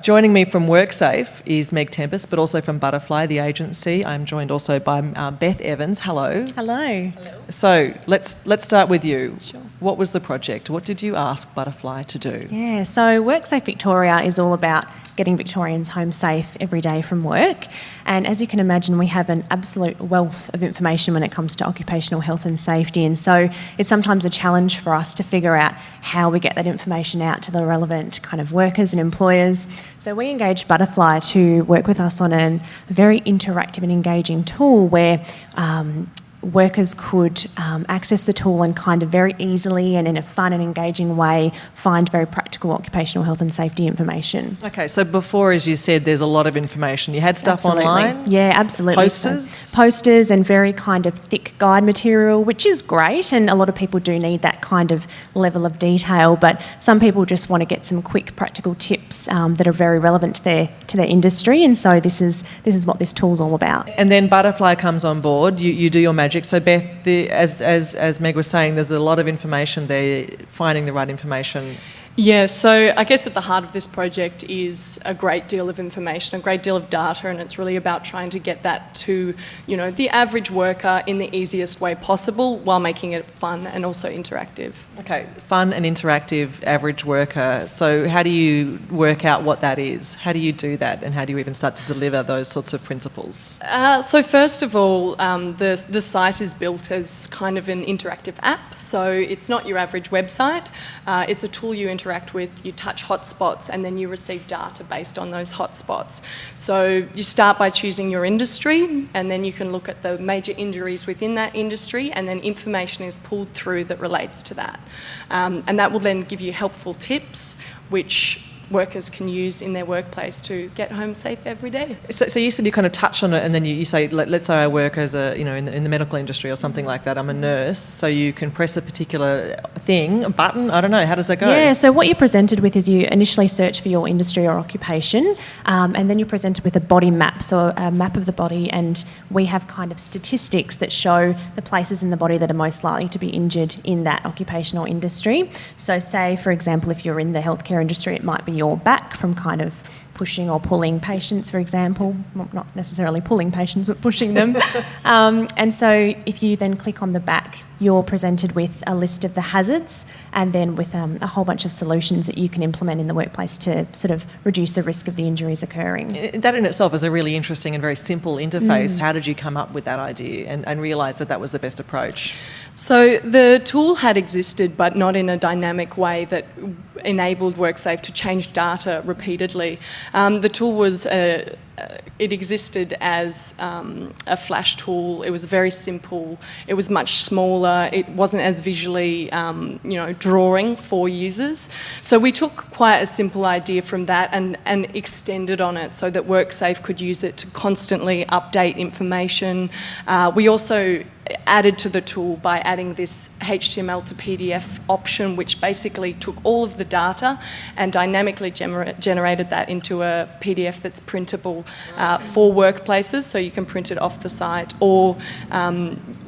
joining me from Worksafe is Meg Tempest, but also from Butterfly, the agency. I'm joined also by Beth Evans. Hello. Hello. So let's start with you. Sure. What was the project? What did you ask Butterfly to do? Yeah, so Worksafe Victoria is all about getting Victorians home safe every day from work. And as you can imagine, we have an absolute wealth of information when it comes to occupational health and safety. And so it's sometimes a challenge for us to figure out how we get that information out to the relevant kind of workers and employers. So we engaged Butterfly to work with us on a very interactive and engaging tool where workers could access the tool and kind of very easily and in a fun and engaging way find very practical occupational health and safety information. Okay, so before, as you said, there's a lot of information. You had stuff online? Yeah, absolutely. Posters? So, posters and very kind of thick guide material, which is great, and a lot of people do need that kind of level of detail, but some people just want to get some quick practical tips that are very relevant to their industry, and so this is what this tool's all about. And then Butterfly comes on board, you do your magic. So Beth, as Meg was saying, there's a lot of information there, finding the right information. Yeah, so I guess at the heart of this project is a great deal of information, a great deal of data, and it's really about trying to get that to, the average worker in the easiest way possible while making it fun and also interactive. Okay, fun and interactive average worker. So how do you work out what that is? How do you do that, and how do you even start to deliver those sorts of principles? So first of all, the site is built as kind of an interactive app, so it's not your average website. It's a tool you interact with, you touch hotspots, and then you receive data based on those hotspots. So you start by choosing your industry, and then you can look at the major injuries within that industry, and then information is pulled through that relates to that. And that will then give you helpful tips, which workers can use in their workplace to get home safe every day. So you said you kind of touch on it, and then you say, let's say I work as in the medical industry or something like that. I'm a nurse, so you can press a particular thing, a button. I don't know. How does that go? Yeah. So what you're presented with is you initially search for your industry or occupation, and then you're presented with a body map, so a map of the body, and we have kind of statistics that show the places in the body that are most likely to be injured in that occupational industry. So say, for example, if you're in the healthcare industry, it might be your back from kind of pushing or pulling patients, for example. Well, not necessarily pulling patients, but pushing them. And so if you then click on the back, you're presented with a list of the hazards, and then with a whole bunch of solutions that you can implement in the workplace to sort of reduce the risk of the injuries occurring. That in itself is a really interesting and very simple interface. How did you come up with that idea and realise that was the best approach? So the tool had existed, but not in a dynamic way that enabled Worksafe to change data repeatedly. The tool was it existed as a flash tool. It was very simple. It was much smaller. It wasn't as visually, drawing for users. So we took quite a simple idea from that and extended on it so that Worksafe could use it to constantly update information. We also added to the tool by adding this HTML to PDF option, which basically took all of the data and dynamically generated that into a PDF that's printable for workplaces, so you can print it off the site, or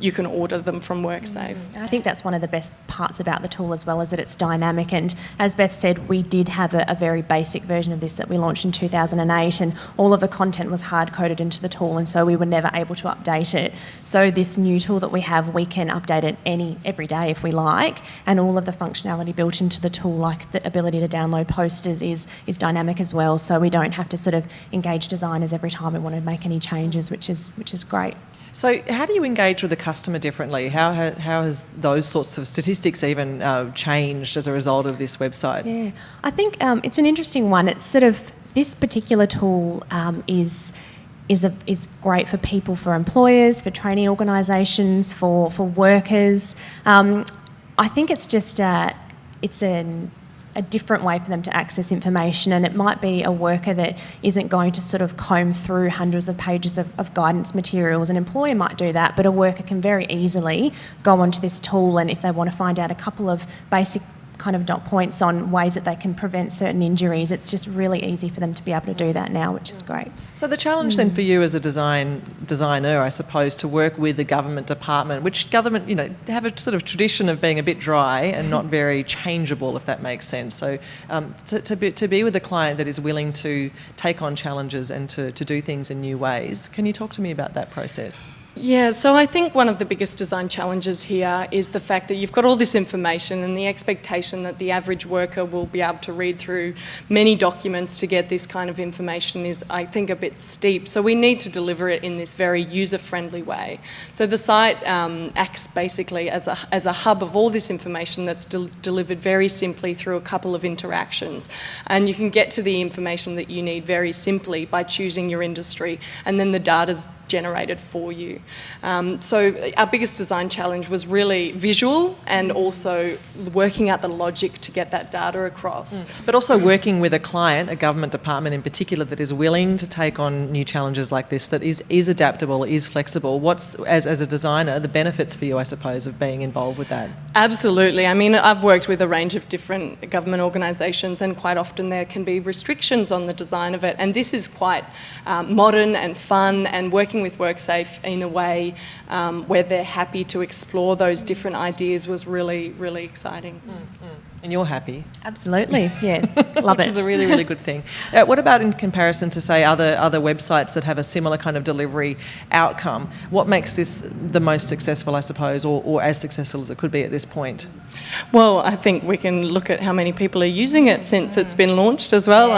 you can order them from Worksafe. I think that's one of the best parts about the tool as well, is that it's dynamic, and as Beth said, we did have a very basic version of this that we launched in 2008, and all of the content was hard-coded into the tool, and so we were never able to update it. So this new tool that we have, we can update it every day if we like, and all of the functionality built into the tool, like the ability to download posters, is dynamic as well, so we don't have to sort of engage designers every time we want to make any changes, which is great. So how do you engage with the customer differently? How has those sorts of statistics even changed as a result of this website? Yeah, I think it's an interesting one. It's sort of, this particular tool is great for people, for employers, for training organisations, for workers. I think it's just it's a different way for them to access information, and it might be a worker that isn't going to sort of comb through hundreds of pages of guidance materials. An employer might do that, but a worker can very easily go onto this tool, and if they want to find out a couple of basic kind of dot points on ways that they can prevent certain injuries. It's just really easy for them to be able to do that now, which is great. So the challenge then for you as a designer, I suppose, to work with a government department, which government, have a sort of tradition of being a bit dry and not very changeable, if that makes sense. So to be with a client that is willing to take on challenges and to do things in new ways, can you talk to me about that process? Yeah, so I think one of the biggest design challenges here is the fact that you've got all this information and the expectation that the average worker will be able to read through many documents to get this kind of information is, I think, a bit steep. So we need to deliver it in this very user-friendly way. So the site acts basically as a hub of all this information that's delivered very simply through a couple of interactions. And you can get to the information that you need very simply by choosing your industry, and then the data's generated for you. So our biggest design challenge was really visual and also working out the logic to get that data across. But also working with a client, a government department in particular, that is willing to take on new challenges like this, that is adaptable, is flexible. What's, as a designer, the benefits for you, I suppose, of being involved with that? Absolutely. I mean, I've worked with a range of different government organisations, and quite often there can be restrictions on the design of it, and this is quite modern and fun, and working with Worksafe in a way where they're happy to explore those different ideas was really, really exciting. And you're happy? Absolutely, yeah, love Which it. is a really, really good thing. What about in comparison to, say, other websites that have a similar kind of delivery outcome? What makes this the most successful, I suppose, or as successful as it could be at this point? Well, I think we can look at how many people are using it since it's been launched as well.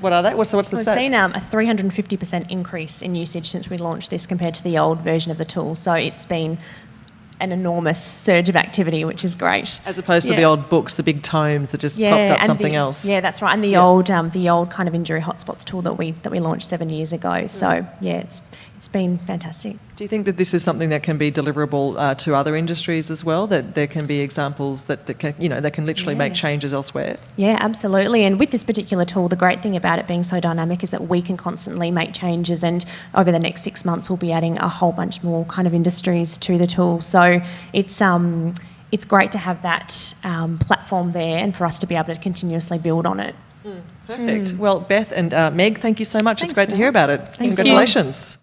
What are they? What's the We've stats? seen a 350% increase in usage since we launched this compared to the old version of the tool. So it's been an enormous surge of activity, which is great. As opposed to the old books, the big tomes that just popped up and something else. Yeah, that's right. And the old kind of injury hotspots tool that we launched 7 years ago. So yeah, it's been fantastic. Do you think that this is something that can be deliverable to other industries as well? That there can be examples that can, that can literally make changes elsewhere? Yeah, absolutely. And with this particular tool, the great thing about it being so dynamic is that we can constantly make changes, and over the next 6 months we'll be adding a whole bunch more kind of industries to the tool. So it's great to have that platform there and for us to be able to continuously build on it. Perfect. Well, Beth and Meg, thank you so much. Thanks, It's great to Mel. hear about it. Thank you. Congratulations.